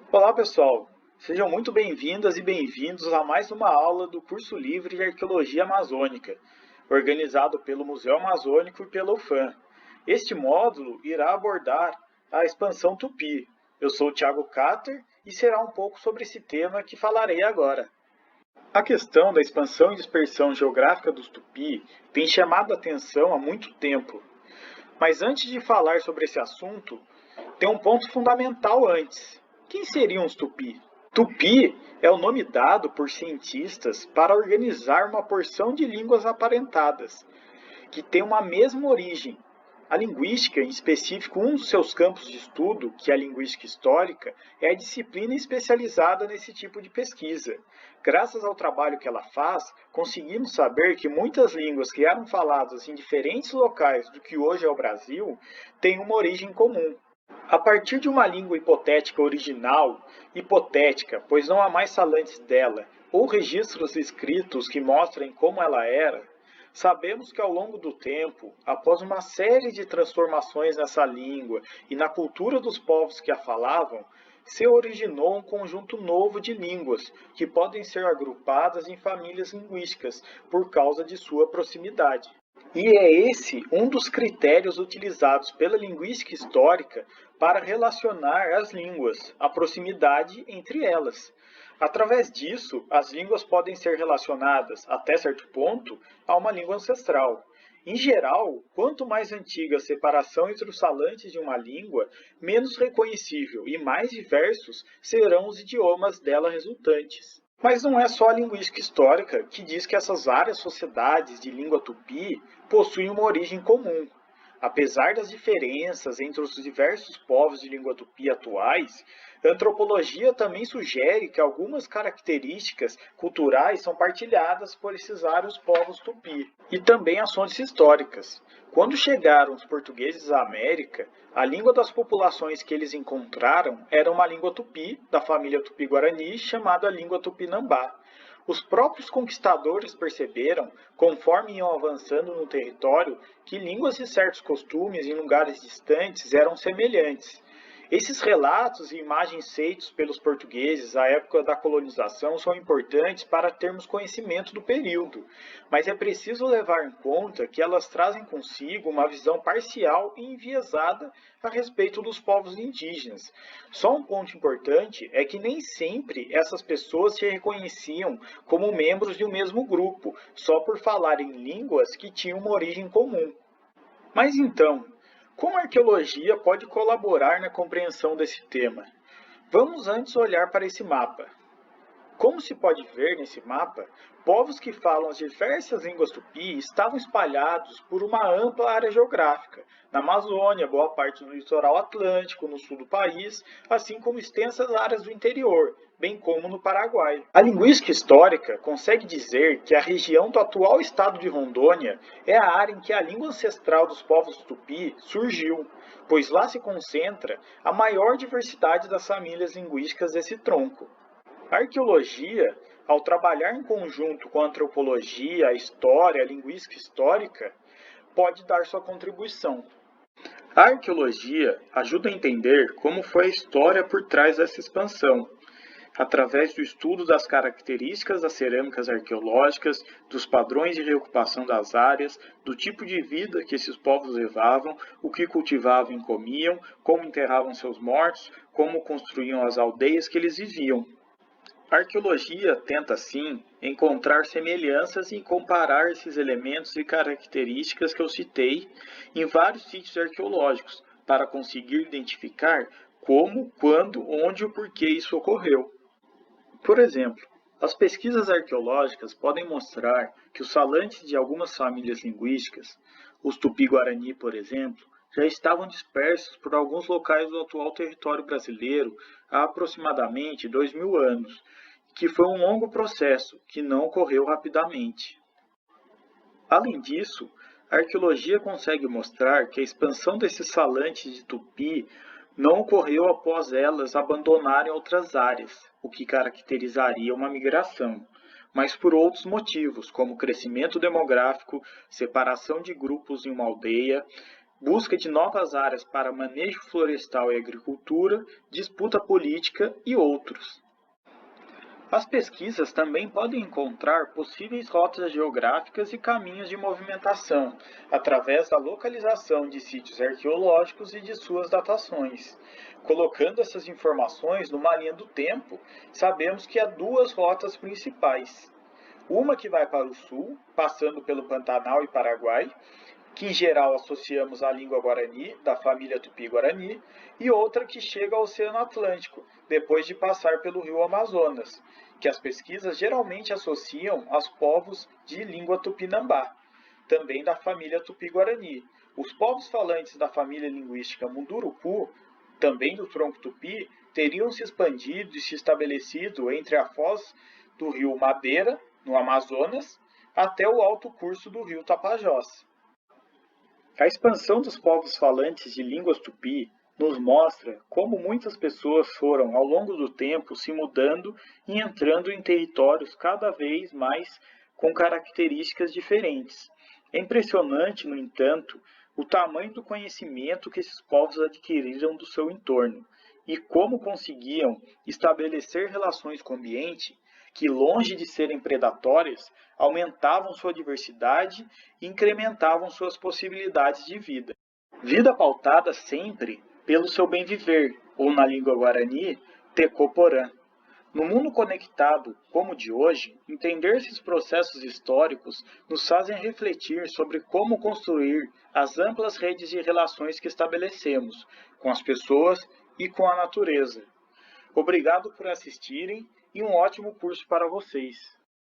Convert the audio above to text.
Olá, pessoal! Sejam muito bem-vindas e bem-vindos a mais uma aula do curso livre de Arqueologia Amazônica, organizado pelo Museu Amazônico e pela UFAM. Este módulo irá abordar a expansão Tupi. Eu sou o Thiago Cater e será um pouco sobre esse tema que falarei agora. A questão da expansão e dispersão geográfica dos Tupi tem chamado a atenção há muito tempo. Mas antes de falar sobre esse assunto, tem um ponto fundamental antes. Quem seriam os Tupi? Tupi é o nome dado por cientistas para organizar uma porção de línguas aparentadas, que tem uma mesma origem. A linguística, em específico, um dos seus campos de estudo, que é a linguística histórica, é a disciplina especializada nesse tipo de pesquisa. Graças ao trabalho que ela faz, conseguimos saber que muitas línguas que eram faladas em diferentes locais do que hoje é o Brasil têm uma origem comum. A partir de uma língua hipotética original, hipotética, pois não há mais falantes dela, ou registros escritos que mostrem como ela era, sabemos que ao longo do tempo, após uma série de transformações nessa língua e na cultura dos povos que a falavam, se originou um conjunto novo de línguas que podem ser agrupadas em famílias linguísticas por causa de sua proximidade. E é esse um dos critérios utilizados pela linguística histórica para relacionar as línguas, a proximidade entre elas. Através disso, as línguas podem ser relacionadas, até certo ponto, a uma língua ancestral. Em geral, quanto mais antiga a separação entre os falantes de uma língua, menos reconhecível e mais diversos serão os idiomas dela resultantes. Mas não é só a linguística histórica que diz que essas várias sociedades de língua tupi possuem uma origem comum. Apesar das diferenças entre os diversos povos de língua tupi atuais, a antropologia também sugere que algumas características culturais são partilhadas por esses vários povos tupi. E também as fontes históricas. Quando chegaram os portugueses à América, a língua das populações que eles encontraram era uma língua tupi, da família tupi-guarani, chamada língua tupinambá. Os próprios conquistadores perceberam, conforme iam avançando no território, que línguas e certos costumes em lugares distantes eram semelhantes. Esses relatos e imagens feitos pelos portugueses à época da colonização são importantes para termos conhecimento do período, mas é preciso levar em conta que elas trazem consigo uma visão parcial e enviesada a respeito dos povos indígenas. Só um ponto importante é que nem sempre essas pessoas se reconheciam como membros de um mesmo grupo, só por falarem línguas que tinham uma origem comum. Mas então, como a arqueologia pode colaborar na compreensão desse tema? Vamos antes olhar para esse mapa. Como se pode ver nesse mapa, povos que falam as diversas línguas tupi estavam espalhados por uma ampla área geográfica, na Amazônia, boa parte do litoral atlântico, no sul do país, assim como extensas áreas do interior, bem como no Paraguai. A linguística histórica consegue dizer que a região do atual estado de Rondônia é a área em que a língua ancestral dos povos tupi surgiu, pois lá se concentra a maior diversidade das famílias linguísticas desse tronco. A arqueologia, ao trabalhar em conjunto com a antropologia, a história, a linguística histórica, pode dar sua contribuição. A arqueologia ajuda a entender como foi a história por trás dessa expansão, através do estudo das características das cerâmicas arqueológicas, dos padrões de reocupação das áreas, do tipo de vida que esses povos levavam, o que cultivavam e comiam, como enterravam seus mortos, como construíam as aldeias que eles viviam. A arqueologia tenta, assim, encontrar semelhanças e comparar esses elementos e características que eu citei em vários sítios arqueológicos, para conseguir identificar como, quando, onde e o porquê isso ocorreu. Por exemplo, as pesquisas arqueológicas podem mostrar que os falantes de algumas famílias linguísticas, os Tupi-Guarani, por exemplo, já estavam dispersos por alguns locais do atual território brasileiro há aproximadamente 2000 anos, que foi um longo processo que não ocorreu rapidamente. Além disso, a arqueologia consegue mostrar que a expansão desses falantes de Tupi não ocorreu após elas abandonarem outras áreas, o que caracterizaria uma migração, mas por outros motivos, como crescimento demográfico, separação de grupos em uma aldeia, busca de novas áreas para manejo florestal e agricultura, disputa política e outros. As pesquisas também podem encontrar possíveis rotas geográficas e caminhos de movimentação, através da localização de sítios arqueológicos e de suas datações. Colocando essas informações numa linha do tempo, sabemos que há duas rotas principais. Uma que vai para o sul, passando pelo Pantanal e Paraguai, que em geral associamos à língua guarani, da família Tupi-Guarani, e outra que chega ao Oceano Atlântico, depois de passar pelo rio Amazonas, que as pesquisas geralmente associam aos povos de língua tupinambá, também da família Tupi-Guarani. Os povos falantes da família linguística Munduruku, também do tronco Tupi, teriam se expandido e se estabelecido entre a foz do rio Madeira, no Amazonas, até o alto curso do rio Tapajós. A expansão dos povos falantes de línguas tupi nos mostra como muitas pessoas foram, ao longo do tempo, se mudando e entrando em territórios cada vez mais com características diferentes. É impressionante, no entanto, o tamanho do conhecimento que esses povos adquiriram do seu entorno e como conseguiam estabelecer relações com o ambiente que, longe de serem predatórias, aumentavam sua diversidade e incrementavam suas possibilidades de vida. Vida pautada sempre pelo seu bem viver, ou na língua guarani, tecoporã. No mundo conectado como o de hoje, entender esses processos históricos nos fazem refletir sobre como construir as amplas redes de relações que estabelecemos com as pessoas e com a natureza. Obrigado por assistirem e um ótimo curso para vocês.